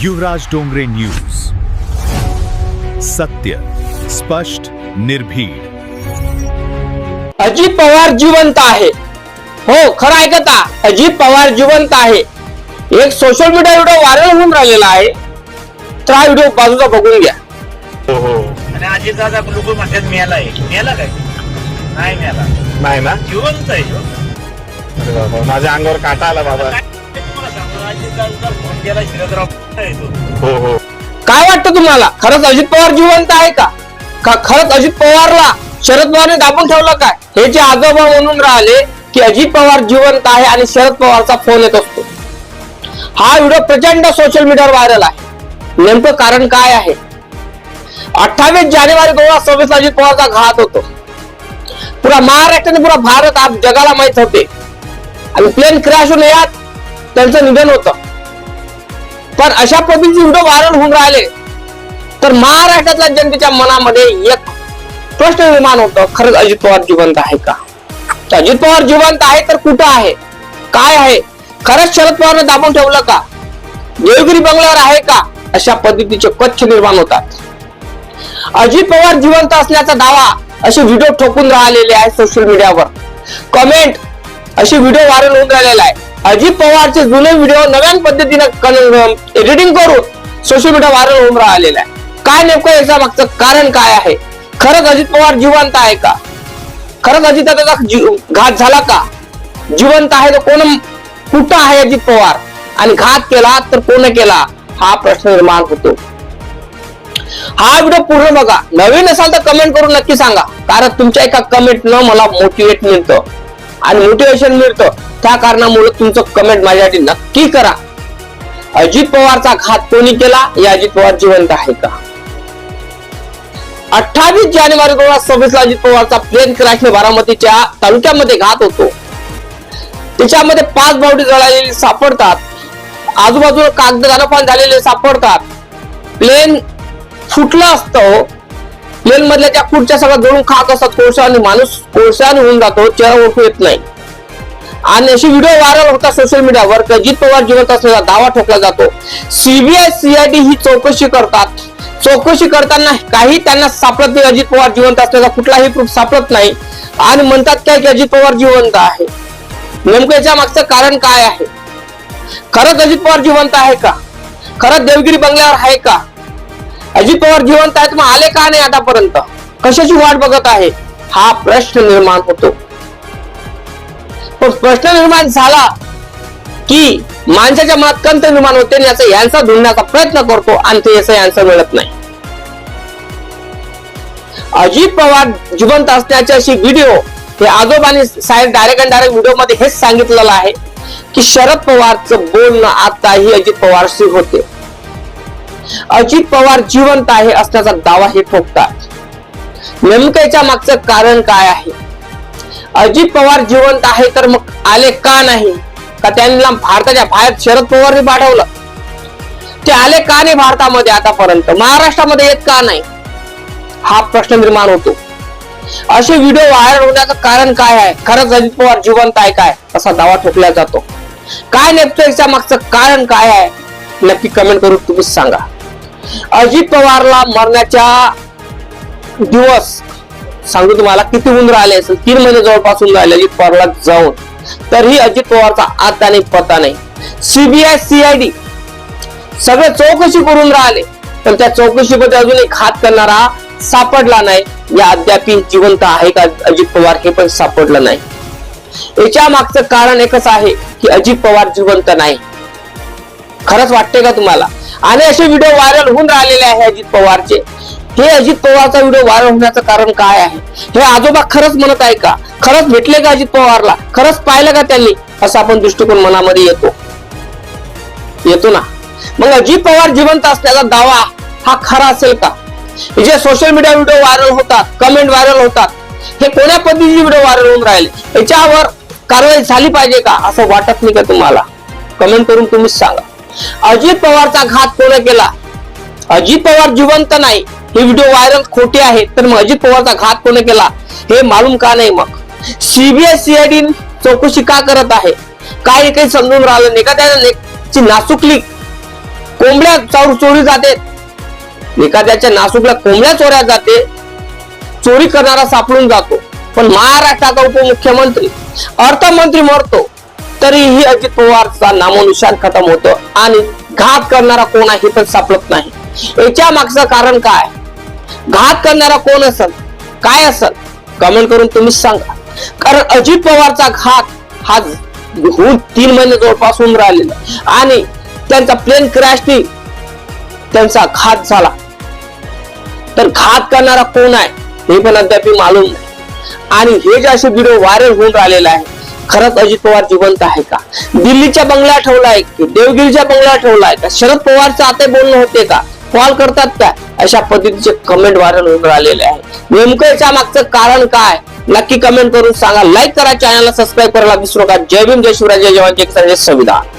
युवराज Dongre news, सत्य, स्पष्ट, निर्भीड. अजित पवार जिवंत आहे. हो, खरं ऐकता, अजित पवार जिवंत आहे. एक सोशल मीडिया व्हिडिओ व्हायरल होऊन राहिलेला आहे. तर हा व्हिडिओ बाजूचा बघून घ्या. हो. आणि अजित दादा लोक म्हणतात मेला काय नाही मेला नाही ना, जिवंत आहे. अरे बाबा, माझ्या अंगावर काटा आला बाबा. तुम्हाला सांगतो, अजित दादा फोन केला शिरदराव हो. काय वाटतं तुम्हाला, खरंच अजित पवार जिवंत आहे का? खरंच अजित पवारला शरद पवारने दाबून ठेवलं काय? हे जे आजोबा म्हणून राहिले की अजित पवार जिवंत आहे आणि शरद पवारचा फोन येत असतो. हा व्हिडिओ प्रचंड सोशल मीडियावर व्हायरल आहे. नेमकं कारण काय आहे? 28 जानेवारी 2026 अजित पवारचा घात होतो. पुरा महाराष्ट्राने, पुरा भारत आज जगाला माहित होते. आणि प्लेन क्रॅश होऊन यात त्यांचं निधन होतं. पण अशा पद्धतीचे व्हिडिओ व्हायरल होऊन राहिले तर महाराष्ट्रातल्या जनतेच्या मनामध्ये एक प्रश्न निर्माण होतं, खरंच अजित पवार जिवंत आहे का? अजित पवार जिवंत आहे तर कुठं आहे, काय आहे? खरंच शरद पवारने दाबून ठेवलं का? देवगिरी बंगल्यावर आहे का? अशा पद्धतीचे कच्छ निर्माण होतात. अजित पवार जिवंत असल्याचा दावा असे व्हिडिओ ठोकून राहिलेले आहे सोशल मीडियावर. कमेंट असे व्हिडिओ व्हायरल होऊन राहिलेला आहे. अजित पवारचे जुने व्हिडिओ नव्या पद्धतीने एडिटिंग करून सोशल मीडिया व्हायरल होऊन राहिलेला आहे. काय नेमकं याच्या मागचं कारण काय आहे? खरंच अजित पवार जिवंत आहे का? खरंच अजित दादाचा घात झाला का? जिवंत आहे तर कोण, कुठं आहे अजित पवार? आणि घात केला तर कोण केला, हा प्रश्न निर्माण होतो. हा व्हिडिओ पूर्ण बघा. नवीन असाल तर कमेंट करून नक्की सांगा, कारण तुमच्या एका कमेंट न मला मोटिवेट मिळतं आणि मोटिवेशन मिळतं. त्या कारणामुळे तुमचं कमेंट माझ्यासाठी नक्की करा. अजित पवारचा घात कोणी केला? या अजित पवार जिवंत आहे का? 28 जानेवारी 2026 अजित पवारचा प्लेन क्रॅशने बारामतीच्या तालुक्यामध्ये घात होतो. त्याच्यामध्ये 5 बावडी जळालेली सापडतात. आजूबाजूला कागद घाणपान झालेले सापडतात. प्लेन फुटलं असतं. प्लेन मधल्या त्या खुर्च्या सगळं जळून खाक असतात कोळसा, आणि माणूस कोळशाने होऊन जातो, चेहरा ओळखू येत नाही. आणि अशी व्हिडिओ व्हायरल होता सोशल मीडियावर. अजित पवार जिवंत असल्याचा दावा ठोकला जातो. सीबीआय सीआयडी ही चौकशी करतात. चौकशी करताना काही त्यांना सापडत नाही. अजित पवार जिवंत असल्याचा कुठलाही प्रूफ सापडत नाही आणि म्हणतात काय की अजित पवार जिवंत आहे. नेमकं याच्या मागचं कारण काय आहे? खरंच अजित पवार जिवंत आहे का? खरंच देवगिरी बंगल्यावर आहे का? अजित पवार जिवंत आहेत, मग आले का नाही आतापर्यंत? कशाची वाट बघत आहे? हा प्रश्न निर्माण होतो. पण प्रश्न निर्माण झाला की माणसाच्या मनात कंत निर्माण होते आणि याचा यांचा ढूंढण्याचा प्रयत्न करतो आणि ते याचा यांचा मिळत नाही. अजित पवार जिवंत असण्याची अशी व्हिडिओ हे आजोबांनी डायरेक्ट व्हिडिओ मध्ये हेच सांगितलेलं आहे की शरद पवारचं बोलणं आताही अजित पवारशी होते. अजित पवार जिवंत आहे असण्याचा दावा हे ठोकतात. नेमकं याच्या मागचं कारण काय आहे? अजित पवार जिवंत आहे तर मग आले का नाही? का त्यांना भारताच्या बाहेर शरद पवारने पाठवलं? ते आले का नाही भारतामध्ये आतापर्यंत? महाराष्ट्रामध्ये येत का नाही? हा प्रश्न निर्माण होतो. असे व्हिडिओ व्हायरल होण्याचं कारण काय आहे? खरंच अजित पवार जिवंत आहे काय असा दावा ठोकला जातो. काय नेमकं याच्या मागचं कारण काय आहे? नक्की कमेंट करून तुम्हीच सांगा. अजित पवारला मरण्याच्या दिवस सांगू तुम्हाला किती होऊन राहिले असेल, 3 महिने जवळपास होऊन राहिले अजित पवारला जाऊन. तरीही अजित पवारचा आता नाही, पता नाही. सीबीआय सीआयडी सगळे चौकशी करून राहिले, पण त्या चौकशीमध्ये अजूनही घात करणारा सापडला नाही. या अद्याप जिवंत आहे का अजित पवार हे पण सापडलं नाही. याच्या मागचं कारण एकच आहे की अजित पवार जिवंत नाही. खरंच वाटते का तुम्हाला? आणि असे व्हिडिओ व्हायरल होऊन राहिलेले आहे अजित पवारचे. हे अजित पवारचा व्हिडिओ व्हायरल होण्याचं कारण काय आहे? हे आजोबा खरंच म्हणत आहे का? खरंच भेटले का अजित पवारला? खरंच पाहिलं का त्यांनी? असा आपण दृष्टिकोन मनामध्ये येतो ना. मग अजित पवार जिवंत असण्याचा दावा हा खरा असेल का? जे सोशल मीडिया व्हिडिओ व्हायरल होतात, कमेंट व्हायरल होतात, हे कोण्या पद्धतीचे व्हिडिओ व्हायरल होऊन राहिले? याच्यावर कारवाई झाली पाहिजे का असं वाटत नाही का तुम्हाला? कमेंट करून तुम्हीच सांगा. अजित पवारचा घात कोण केला? अजित पवार जिवंत नाही, हे व्हिडिओ व्हायरल खोटे आहे, तर मग अजित पवारचा घात कोण केला हे मालूम का नाही? मग सीबीआय सीआयडी चौकशी का करत आहे? काही समजून राहिलं नाही का? त्याची नासुकली कोंबड्या चोरी जाते, एखाद्याच्या नासूकला कोंबड्या चोऱ्या जाते, चोरी करणारा सापडून जातो. पण महाराष्ट्राचा उपमुख्यमंत्री अर्थमंत्री मरतो तरीही अजित पवारचा नामोनिशान खतम होतो आणि घात करणारा कोण आहे हे पण सापडत नाही. याच्या मागचं कारण काय, घात करणारा कोण असेल, काय असेल, कमेंट करून तुम्ही सांगा. कारण अजित पवारचा घात हा 3 महिने जवळपास होऊन राहिलेला आणि त्यांचा प्लेन क्रॅशनी त्यांचा घात झाला. तर घात करणारा कोण आहे हे पण अद्याप मालूम नाही. आणि हे जे असे व्हिडिओ व्हायरल होऊन राहिलेले आहे, खरंच अजित पवार जिवंत आहे का, दिल्लीच्या बंगला ठेवलाय की देवगिरीच्या बंगला ठेवलाय का, शरद पवारचं आता बोलणं होते का, कॉल करतात का, अशा पद्धतीचे कमेंट व्हायरल होऊन राहिलेले आहे. नेमकं याच्या मागचं कारण काय नक्की कमेंट करून सांगा. लाईक करा, चॅनलला सबस्क्राईब करायला विसरू नका. जय भीम, जय शिवराय, जय जवान, जय किसान, जय संविधान.